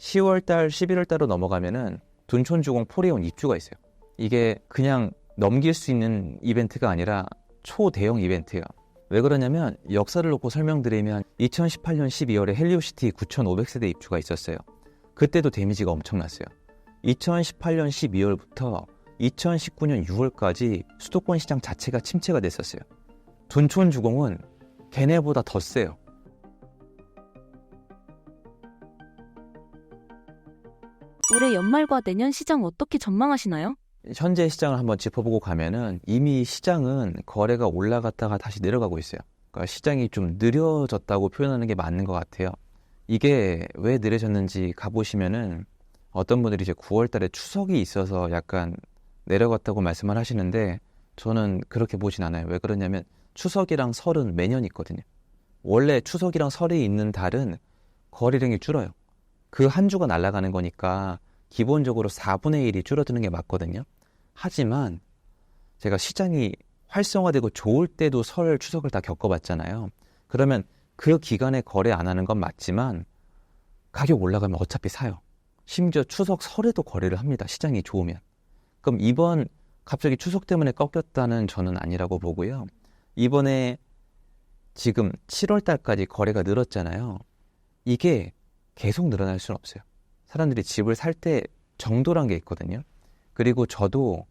10월달, 11월달로 넘어가면은 둔촌주공 포레온 입주가 있어요. 이게 그냥 넘길 수 있는 이벤트가 아니라 초대형 이벤트예요. 왜 그러냐면 역사를 놓고 설명드리면 2018년 12월에 헬리오시티 9,500세대 입주가 있었어요. 그때도 데미지가 엄청났어요. 2018년 12월부터 2019년 6월까지 수도권 시장 자체가 침체가 됐었어요. 둔촌주공은 걔네보다 더 세요. 올해 연말과 내년 시장 어떻게 전망하시나요? 현재 시장을 한번 짚어보고 가면은 이미 시장은 거래가 올라갔다가 다시 내려가고 있어요. 그러니까 시장이 좀 느려졌다고 표현하는 게 맞는 것 같아요. 이게 왜 느려졌는지 가보시면은 어떤 분들이 이제 9월 달에 추석이 있어서 약간 내려갔다고 말씀을 하시는데 저는 그렇게 보진 않아요. 왜 그러냐면 추석이랑 설은 매년 있거든요. 원래 추석이랑 설이 있는 달은 거래량이 줄어요. 그 한 주가 날아가는 거니까 기본적으로 4분의 1이 줄어드는 게 맞거든요. 하지만 제가 시장이 활성화되고 좋을 때도 설, 추석을 다 겪어봤잖아요. 그러면 그 기간에 거래 안 하는 건 맞지만 가격 올라가면 어차피 사요. 심지어 추석, 설에도 거래를 합니다. 시장이 좋으면. 그럼 이번 갑자기 추석 때문에 꺾였다는 저는 아니라고 보고요. 이번에 지금 7월 달까지 거래가 늘었잖아요. 이게 계속 늘어날 수는 없어요. 사람들이 집을 살 때 정도란 게 있거든요. 그리고 저도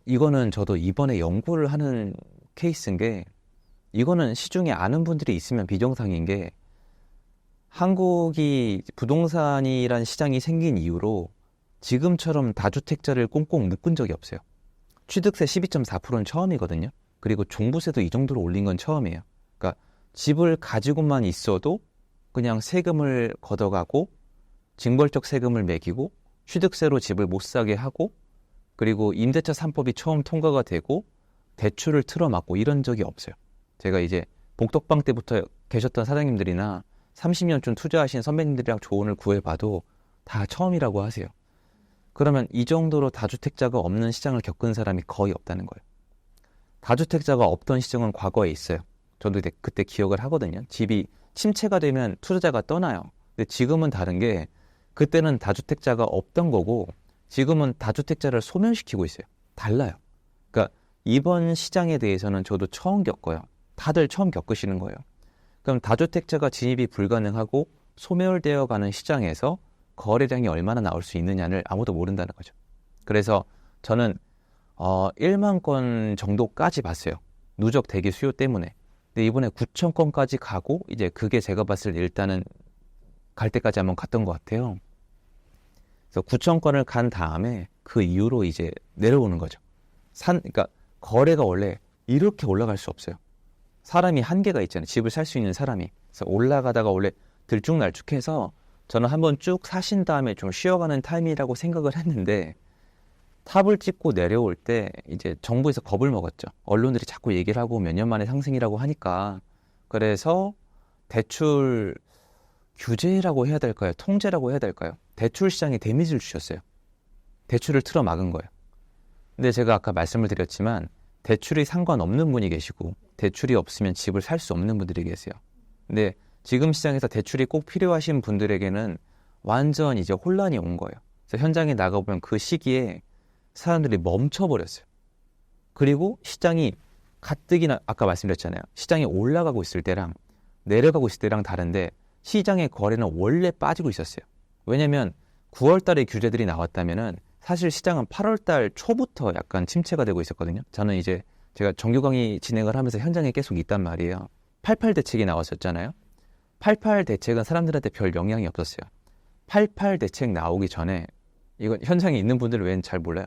이거는 저도 이번에 연구를 하는 케이스인 게 이거는 시중에 아는 분들이 있으면 비정상인 게 한국이 부동산이란 시장이 생긴 이후로 지금처럼 다주택자를 꽁꽁 묶은 적이 없어요. 취득세 12.4%는 처음이거든요. 그리고 종부세도 이 정도로 올린 건 처음이에요. 그러니까 집을 가지고만 있어도 그냥 세금을 걷어가고 징벌적 세금을 매기고 취득세로 집을 못 사게 하고 그리고 임대차 3법이 처음 통과가 되고 대출을 틀어막고 이런 적이 없어요. 제가 이제 복덕방 때부터 계셨던 사장님들이나 30년쯤 투자하신 선배님들이랑 조언을 구해봐도 다 처음이라고 하세요. 그러면 이 정도로 다주택자가 없는 시장을 겪은 사람이 거의 없다는 거예요. 다주택자가 없던 시장은 과거에 있어요. 저도 그때 기억을 하거든요. 집이 침체가 되면 투자자가 떠나요. 근데 지금은 다른 게 그때는 다주택자가 없던 거고 지금은 다주택자를 소멸시키고 있어요. 달라요. 그러니까 이번 시장에 대해서는 저도 처음 겪어요. 다들 처음 겪으시는 거예요. 그럼 다주택자가 진입이 불가능하고 소멸되어 가는 시장에서 거래량이 얼마나 나올 수 있느냐를 아무도 모른다는 거죠. 그래서 저는 1만 건 정도까지 봤어요. 누적 대기 수요 때문에. 근데 이번에 9천 건까지 가고 이제 그게 제가 봤을 때 일단은 갈 때까지 한번 갔던 것 같아요. 그래서 9천 건을 간 다음에 그 이후로 이제 내려오는 거죠. 그러니까 거래가 원래 이렇게 올라갈 수 없어요. 사람이 한계가 있잖아요. 집을 살 수 있는 사람이. 그래서 올라가다가 원래 들쭉날쭉해서 저는 한번 쭉 사신 다음에 좀 쉬어가는 타임이라고 생각을 했는데 탑을 찍고 내려올 때 이제 정부에서 겁을 먹었죠. 언론들이 자꾸 얘기를 하고 몇 년 만에 상승이라고 하니까. 그래서 대출 규제라고 해야 될까요? 통제라고 해야 될까요? 대출 시장에 데미지를 주셨어요. 대출을 틀어 막은 거예요. 근데 제가 아까 말씀을 드렸지만 대출이 상관없는 분이 계시고 대출이 없으면 집을 살 수 없는 분들이 계세요. 근데 지금 시장에서 대출이 꼭 필요하신 분들에게는 완전 이제 혼란이 온 거예요. 그래서 현장에 나가보면 그 시기에 사람들이 멈춰버렸어요. 그리고 시장이 가뜩이나 아까 말씀드렸잖아요. 시장이 올라가고 있을 때랑 내려가고 있을 때랑 다른데 시장의 거래는 원래 빠지고 있었어요. 왜냐면 9월 달에 규제들이 나왔다면은 사실 시장은 8월 달 초부터 약간 침체가 되고 있었거든요. 저는 이제 제가 정규 강의 진행을 하면서 현장에 계속 있단 말이에요. 88 대책이 나왔었잖아요. 88 대책은 사람들한테 별 영향이 없었어요. 88 대책 나오기 전에 이건 현장에 있는 분들은 왠 잘 몰라요.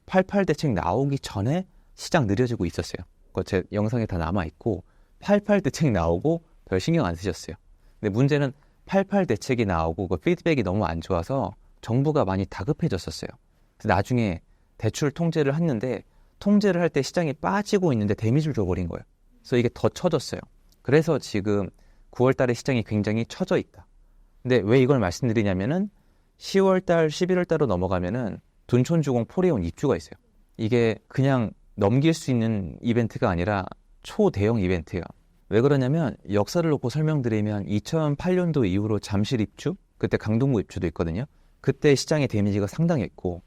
88 대책 나오기 전에 시장 느려지고 있었어요. 그거 제 영상에 다 남아있고 88 대책 나오고 별 신경 안 쓰셨어요. 근데 문제는 88 대책이 나오고 그 피드백이 너무 안 좋아서 정부가 많이 다급해졌었어요. 그래서 나중에 대출 통제를 했는데 통제를 할 때 시장이 빠지고 있는데 데미지를 줘버린 거예요. 그래서 이게 더 처졌어요. 그래서 지금 9월 달에 시장이 굉장히 처져 있다. 근데 왜 이걸 말씀드리냐면은 10월 달, 11월 달로 넘어가면은 둔촌주공 포레온 입주가 있어요. 이게 그냥 넘길 수 있는 이벤트가 아니라 초대형 이벤트예요. 왜 그러냐면 역사를 놓고 설명드리면 2008년도 이후로 잠실 입주, 그때 강동구 입주도 있거든요. 그때 시장의 데미지가 상당했고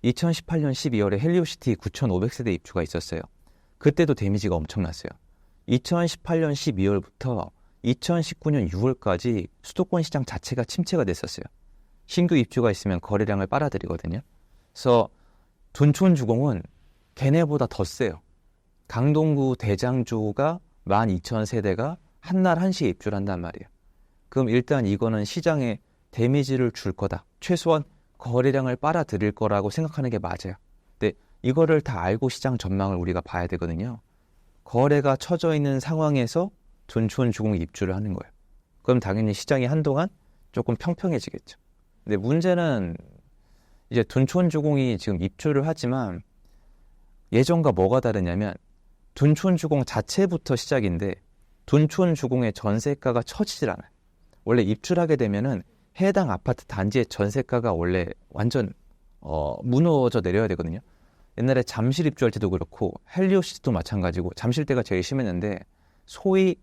2018년 12월에 헬리오시티 9,500세대 입주가 있었어요. 그때도 데미지가 엄청났어요. 2018년 12월부터 2019년 6월까지 수도권 시장 자체가 침체가 됐었어요. 신규 입주가 있으면 거래량을 빨아들이거든요. 그래서 둔촌주공은 걔네보다 더 세요. 강동구 대장주가 12,000세대가 한날 한시에 입주를 한단 말이에요. 그럼 일단 이거는 시장에 데미지를 줄 거다. 최소한 거래량을 빨아들일 거라고 생각하는 게 맞아요. 근데 이거를 다 알고 시장 전망을 우리가 봐야 되거든요. 거래가 처져 있는 상황에서 둔촌주공 입주를 하는 거예요. 그럼 당연히 시장이 한동안 조금 평평해지겠죠. 근데 문제는 이제 둔촌주공이 지금 입주를 하지만 예전과 뭐가 다르냐면 둔촌주공 자체부터 시작인데 둔촌주공의 전세가가 처지질 않아요. 원래 입주를 하게 되면은 해당 아파트 단지의 전세가가 원래 완전 무너져 내려야 되거든요. 옛날에 잠실 입주할 때도 그렇고 헬리오시티도 마찬가지고 잠실 때가 제일 심했는데 소위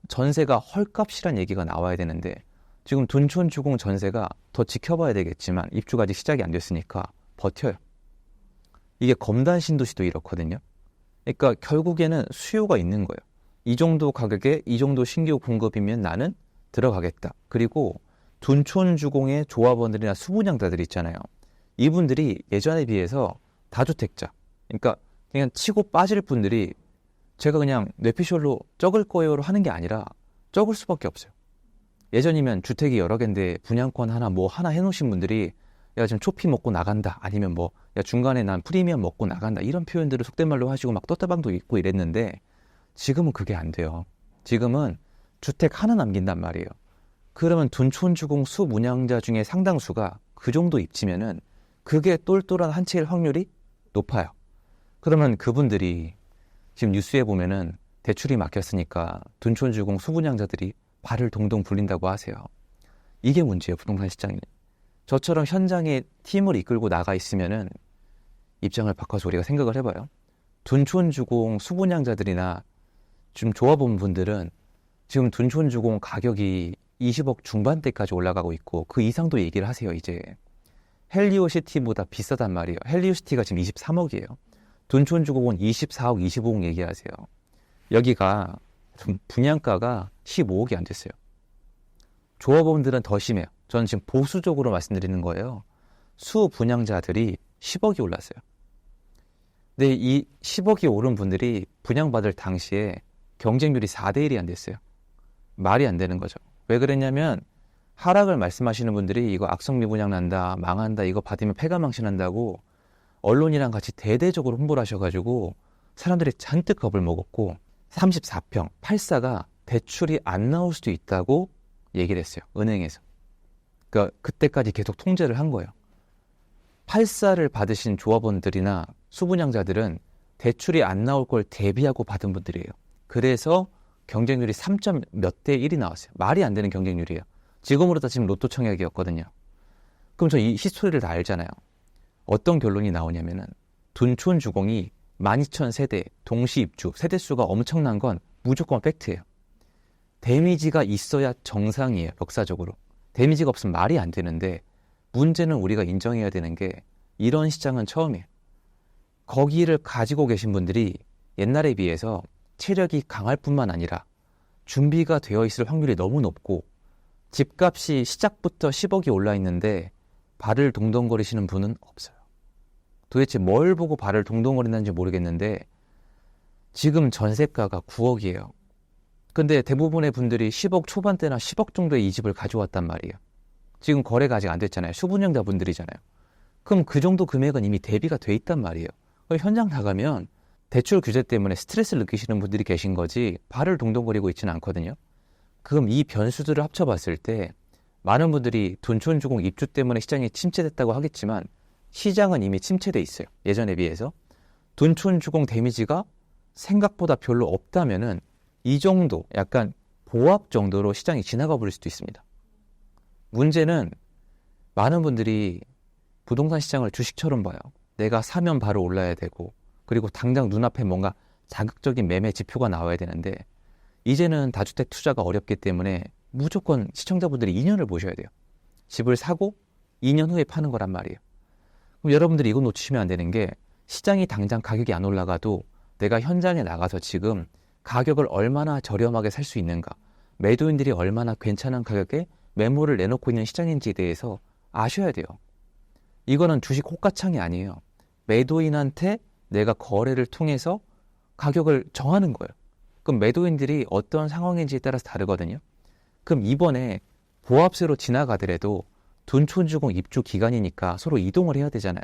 전세가 헐값이란 얘기가 나와야 되는데 지금 둔촌주공 전세가 더 지켜봐야 되겠지만 입주가 아직 시작이 안 됐으니까 버텨요. 이게 검단 신도시도 이렇거든요. 그러니까 결국에는 수요가 있는 거예요. 이 정도 가격에 이 정도 신규 공급이면 나는 들어가겠다. 그리고 둔촌주공의 조합원들이나 수분양자들 있잖아요. 이분들이 예전에 비해서 다주택자, 그러니까 그냥 치고 빠질 분들이 제가 그냥 뇌피셜로 적을 거예요로 하는 게 아니라 적을 수밖에 없어요. 예전이면 주택이 여러 개인데 분양권 하나 뭐 하나 해놓으신 분들이 야 지금 초피 먹고 나간다 아니면 뭐 야 중간에 난 프리미엄 먹고 나간다 이런 표현들을 속된 말로 하시고 막 떴다방도 있고 이랬는데 지금은 그게 안 돼요. 지금은 주택 하나 남긴단 말이에요. 그러면 둔촌주공 수문양자 중에 상당수가 그 정도 입지면은 그게 똘똘한 한 채일 확률이 높아요. 그러면 그분들이 지금 뉴스에 보면은 대출이 막혔으니까 둔촌주공 수분양자들이 발을 동동 굴린다고 하세요. 이게 문제예요, 부동산 시장이. 저처럼 현장에 팀을 이끌고 나가 있으면은 입장을 바꿔서 우리가 생각을 해봐요. 둔촌주공 수분양자들이나 지금 조합원 분들은 지금 둔촌주공 가격이 20억 중반대까지 올라가고 있고 그 이상도 얘기를 하세요. 이제 헬리오시티보다 비싸단 말이에요. 헬리오시티가 지금 23억이에요. 둔촌주공은 24억, 25억 얘기하세요. 여기가 좀 분양가가 15억이 안 됐어요. 조합원들은 더 심해요. 저는 지금 보수적으로 말씀드리는 거예요. 수분양자들이 10억이 올랐어요. 근데 이 10억이 오른 분들이 분양받을 당시에 경쟁률이 4대1이 안 됐어요. 말이 안 되는 거죠. 왜 그랬냐면 하락을 말씀하시는 분들이 이거 악성 미분양 난다, 망한다, 이거 받으면 폐가망신한다고 언론이랑 같이 대대적으로 홍보를 하셔가지고 사람들이 잔뜩 겁을 먹었고 34평, 84가 대출이 안 나올 수도 있다고 얘기를 했어요. 은행에서. 그러니까 그때까지 계속 통제를 한 거예요. 84를 받으신 조합원들이나 수분양자들은 대출이 안 나올 걸 대비하고 받은 분들이에요. 그래서 경쟁률이 3점 몇 대 1이 나왔어요. 말이 안 되는 경쟁률이에요. 지금으로 따지면 로또 청약이었거든요. 그럼 저 이 히스토리를 다 알잖아요. 어떤 결론이 나오냐면은 둔촌주공이 12,000세대 동시 입주, 세대수가 엄청난 건 무조건 팩트예요. 데미지가 있어야 정상이에요. 역사적으로. 데미지가 없으면 말이 안 되는데 문제는 우리가 인정해야 되는 게 이런 시장은 처음이에요. 거기를 가지고 계신 분들이 옛날에 비해서 체력이 강할 뿐만 아니라 준비가 되어 있을 확률이 너무 높고 집값이 시작부터 10억이 올라 있는데 발을 동동거리시는 분은 없어요. 도대체 뭘 보고 발을 동동거리는지 모르겠는데 지금 전세가가 9억이에요. 근데 대부분의 분들이 10억 초반대나 10억 정도의 이 집을 가져왔단 말이에요. 지금 거래가 아직 안 됐잖아요. 수분양자 분들이잖아요. 그럼 그 정도 금액은 이미 대비가 돼 있단 말이에요. 현장 나가면 대출 규제 때문에 스트레스를 느끼시는 분들이 계신 거지 발을 동동거리고 있지는 않거든요. 그럼 이 변수들을 합쳐봤을 때 많은 분들이 둔촌주공 입주 때문에 시장이 침체됐다고 하겠지만 시장은 이미 침체돼 있어요. 예전에 비해서. 둔촌주공 데미지가 생각보다 별로 없다면은 이 정도 약간 보합 정도로 시장이 지나가 버릴 수도 있습니다. 문제는 많은 분들이 부동산 시장을 주식처럼 봐요. 내가 사면 바로 올라야 되고 그리고 당장 눈앞에 뭔가 자극적인 매매 지표가 나와야 되는데 이제는 다주택 투자가 어렵기 때문에 무조건 시청자분들이 2년을 보셔야 돼요. 집을 사고 2년 후에 파는 거란 말이에요. 그럼 여러분들이 이거 놓치시면 안 되는 게 시장이 당장 가격이 안 올라가도 내가 현장에 나가서 지금 가격을 얼마나 저렴하게 살 수 있는가, 매도인들이 얼마나 괜찮은 가격에 매물을 내놓고 있는 시장인지에 대해서 아셔야 돼요. 이거는 주식 호가창이 아니에요. 매도인한테 내가 거래를 통해서 가격을 정하는 거예요. 그럼 매도인들이 어떤 상황인지에 따라서 다르거든요. 그럼 이번에 보합세로 지나가더라도 둔촌주공 입주 기간이니까 서로 이동을 해야 되잖아요.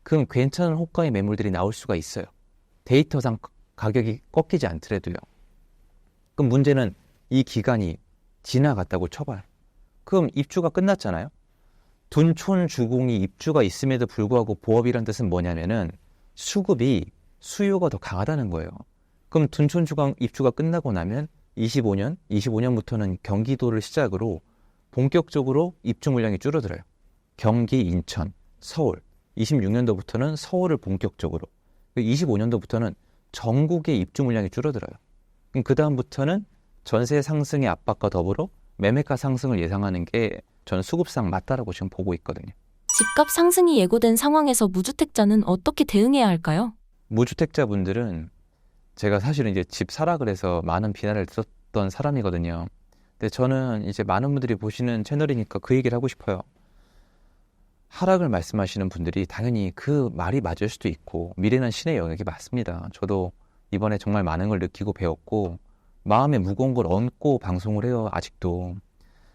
그럼 괜찮은 호가의 매물들이 나올 수가 있어요. 데이터상 가격이 꺾이지 않더라도요. 그럼 문제는 이 기간이 지나갔다고 쳐봐요. 그럼 입주가 끝났잖아요. 둔촌주공이 입주가 있음에도 불구하고 보합이라는 뜻은 뭐냐면은 수급이 수요가 더 강하다는 거예요. 그럼 둔촌주공 입주가 끝나고 나면 25년부터는 경기도를 시작으로 본격적으로 입주 물량이 줄어들어요. 경기, 인천, 서울. 26년도부터는 서울을 본격적으로. 25년도부터는 전국의 입주 물량이 줄어들어요. 그럼 그 다음부터는 전세 상승의 압박과 더불어 매매가 상승을 예상하는 게 저는 수급상 맞다라고 지금 보고 있거든요. 집값 상승이 예고된 상황에서 무주택자는 어떻게 대응해야 할까요? 무주택자분들은 제가 사실은 이제 집 사라 그래서 많은 비난을 들었던 사람이거든요. 근데 저는 이제 많은 분들이 보시는 채널이니까 그 얘기를 하고 싶어요. 하락을 말씀하시는 분들이 당연히 그 말이 맞을 수도 있고 미래는 신의 영역이 맞습니다. 저도 이번에 정말 많은 걸 느끼고 배웠고 마음에 무거운 걸 얹고 방송을 해요. 아직도.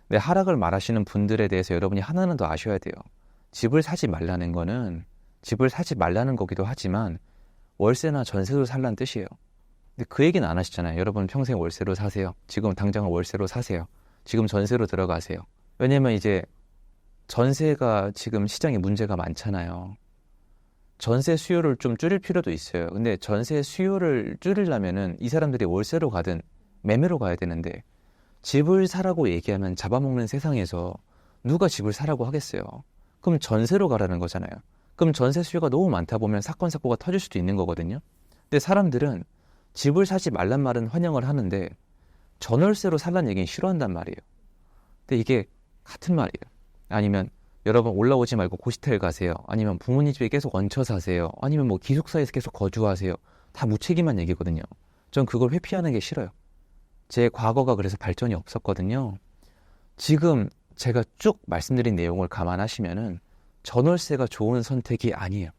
근데 하락을 말하시는 분들에 대해서 여러분이 하나는 더 아셔야 돼요. 집을 사지 말라는 거는 집을 사지 말라는 거기도 하지만 월세나 전세로 살라는 뜻이에요. 근데 그 얘기는 안 하시잖아요. 여러분 평생 월세로 사세요. 지금 당장은 월세로 사세요. 지금 전세로 들어가세요. 왜냐면 이제 전세가 지금 시장에 문제가 많잖아요. 전세 수요를 좀 줄일 필요도 있어요. 근데 전세 수요를 줄이려면은 이 사람들이 월세로 가든 매매로 가야 되는데 집을 사라고 얘기하면 잡아먹는 세상에서 누가 집을 사라고 하겠어요. 그럼 전세로 가라는 거잖아요. 그럼 전세 수요가 너무 많다 보면 사건 사고가 터질 수도 있는 거거든요. 근데 사람들은 집을 사지 말란 말은 환영을 하는데 전월세로 살란 얘기는 싫어한단 말이에요. 근데 이게 같은 말이에요. 아니면 여러분 올라오지 말고 고시텔 가세요. 아니면 부모님 집에 계속 얹혀 사세요. 아니면 뭐 기숙사에서 계속 거주하세요. 다 무책임한 얘기거든요. 전 그걸 회피하는 게 싫어요. 제 과거가 그래서 발전이 없었거든요. 지금 제가 쭉 말씀드린 내용을 감안하시면은 전월세가 좋은 선택이 아니에요.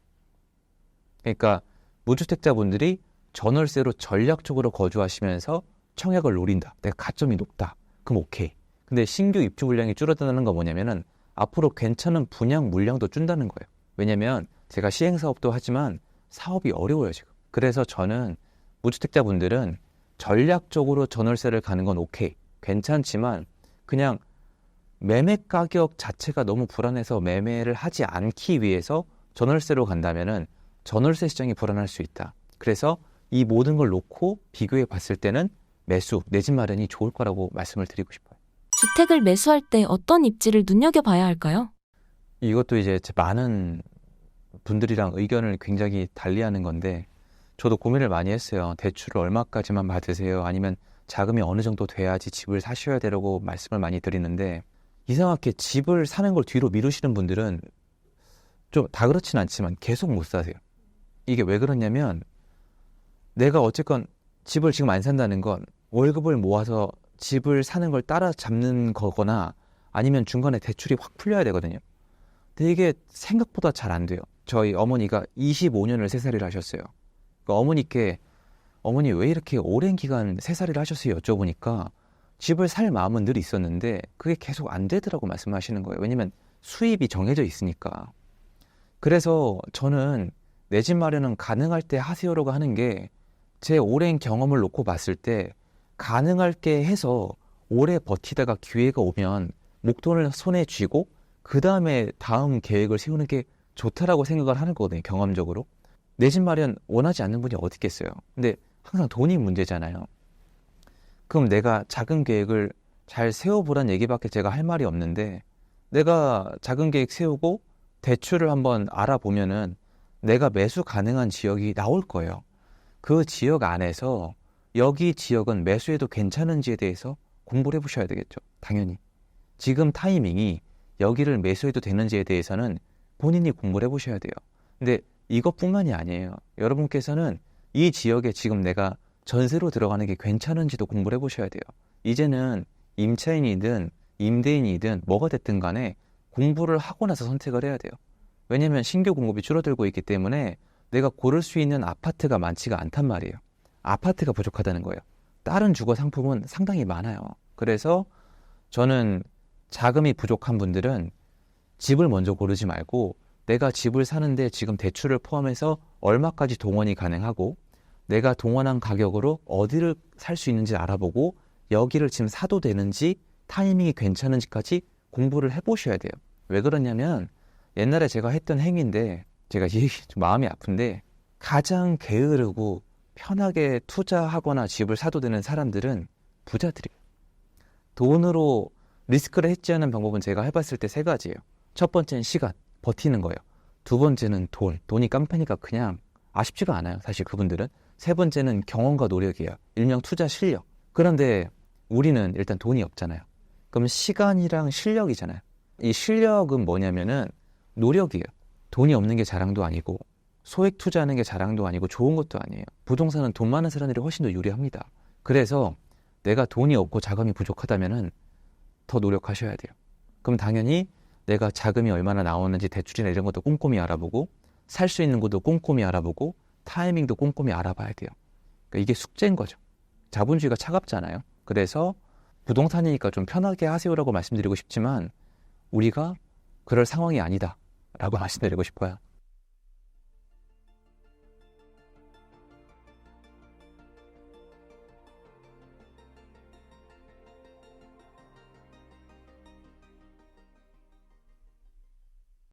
그러니까 무주택자분들이 전월세로 전략적으로 거주하시면서 청약을 노린다. 내가 가점이 높다. 그럼 오케이. 근데 신규 입주 물량이 줄어드는 거 뭐냐면은 앞으로 괜찮은 분양 물량도 준다는 거예요. 왜냐면 제가 시행사업도 하지만 사업이 어려워요, 지금. 그래서 저는 무주택자분들은 전략적으로 전월세를 가는 건 오케이. 괜찮지만 그냥 매매 가격 자체가 너무 불안해서 매매를 하지 않기 위해서 전월세로 간다면은 전월세 시장이 불안할 수 있다. 그래서 이 모든 걸 놓고 비교해 봤을 때는 매수, 내 집 마련이 좋을 거라고 말씀을 드리고 싶어요. 주택을 매수할 때 어떤 입지를 눈여겨봐야 할까요? 이것도 이제 많은 분들이랑 의견을 굉장히 달리하는 건데 저도 고민을 많이 했어요. 대출을 얼마까지만 받으세요? 아니면 자금이 어느 정도 돼야지 집을 사셔야 되라고 말씀을 많이 드리는데 이상하게 집을 사는 걸 뒤로 미루시는 분들은 좀 다 그렇진 않지만 계속 못 사세요. 이게 왜 그러냐면 내가 어쨌건 집을 지금 안 산다는 건 월급을 모아서 집을 사는 걸 따라잡는 거거나 아니면 중간에 대출이 확 풀려야 되거든요. 근데 이게 생각보다 잘 안 돼요. 저희 어머니가 25년을 새살이를 하셨어요. 그러니까 어머니께 어머니 왜 이렇게 오랜 기간 새살이를 하셨어요? 여쭤보니까 집을 살 마음은 늘 있었는데 그게 계속 안 되더라고 말씀하시는 거예요. 왜냐면 수입이 정해져 있으니까. 그래서 저는 내 집 마련은 가능할 때 하세요라고 하는 게 제 오랜 경험을 놓고 봤을 때 가능할 게 해서 오래 버티다가 기회가 오면 목돈을 손에 쥐고 그 다음에 다음 계획을 세우는 게 좋다라고 생각을 하는 거거든요. 경험적으로. 내 집 마련 원하지 않는 분이 어디 있겠어요. 근데 항상 돈이 문제잖아요. 그럼 내가 작은 계획을 잘 세워보란 얘기밖에 제가 할 말이 없는데 내가 작은 계획 세우고 대출을 한번 알아보면은 내가 매수 가능한 지역이 나올 거예요. 그 지역 안에서 여기 지역은 매수해도 괜찮은지에 대해서 공부를 해보셔야 되겠죠. 당연히. 지금 타이밍이 여기를 매수해도 되는지에 대해서는 본인이 공부를 해보셔야 돼요. 근데 이것뿐만이 아니에요. 여러분께서는 이 지역에 지금 내가 전세로 들어가는 게 괜찮은지도 공부를 해보셔야 돼요. 이제는 임차인이든 임대인이든 뭐가 됐든 간에 공부를 하고 나서 선택을 해야 돼요. 왜냐면 신규 공급이 줄어들고 있기 때문에 내가 고를 수 있는 아파트가 많지가 않단 말이에요. 아파트가 부족하다는 거예요. 다른 주거 상품은 상당히 많아요. 그래서 저는 자금이 부족한 분들은 집을 먼저 고르지 말고 내가 집을 사는데 지금 대출을 포함해서 얼마까지 동원이 가능하고 내가 동원한 가격으로 어디를 살 수 있는지 알아보고 여기를 지금 사도 되는지 타이밍이 괜찮은지까지 공부를 해보셔야 돼요. 왜 그러냐면 옛날에 제가 했던 행위인데 제가 이 얘기 좀 마음이 아픈데 가장 게으르고 편하게 투자하거나 집을 사도 되는 사람들은 부자들이에요. 돈으로 리스크를 해지하는 방법은 제가 해봤을 때 3가지예요. 첫 번째는 시간, 버티는 거예요. 두 번째는 돈이 깜패니까 그냥 아쉽지가 않아요. 사실 그분들은. 세 번째는 경험과 노력이에요. 일명 투자 실력. 그런데 우리는 일단 돈이 없잖아요. 그럼 시간이랑 실력이잖아요. 이 실력은 뭐냐면은 노력이에요. 돈이 없는 게 자랑도 아니고 소액 투자하는 게 자랑도 아니고 좋은 것도 아니에요. 부동산은 돈 많은 사람들이 훨씬 더 유리합니다. 그래서 내가 돈이 없고 자금이 부족하다면은 더 노력하셔야 돼요. 그럼 당연히 내가 자금이 얼마나 나오는지 대출이나 이런 것도 꼼꼼히 알아보고 살 수 있는 것도 꼼꼼히 알아보고 타이밍도 꼼꼼히 알아봐야 돼요. 그러니까 이게 숙제인 거죠. 자본주의가 차갑잖아요. 그래서 부동산이니까 좀 편하게 하세요라고 말씀드리고 싶지만 우리가 그럴 상황이 아니다 라고 말씀드리고 싶어요.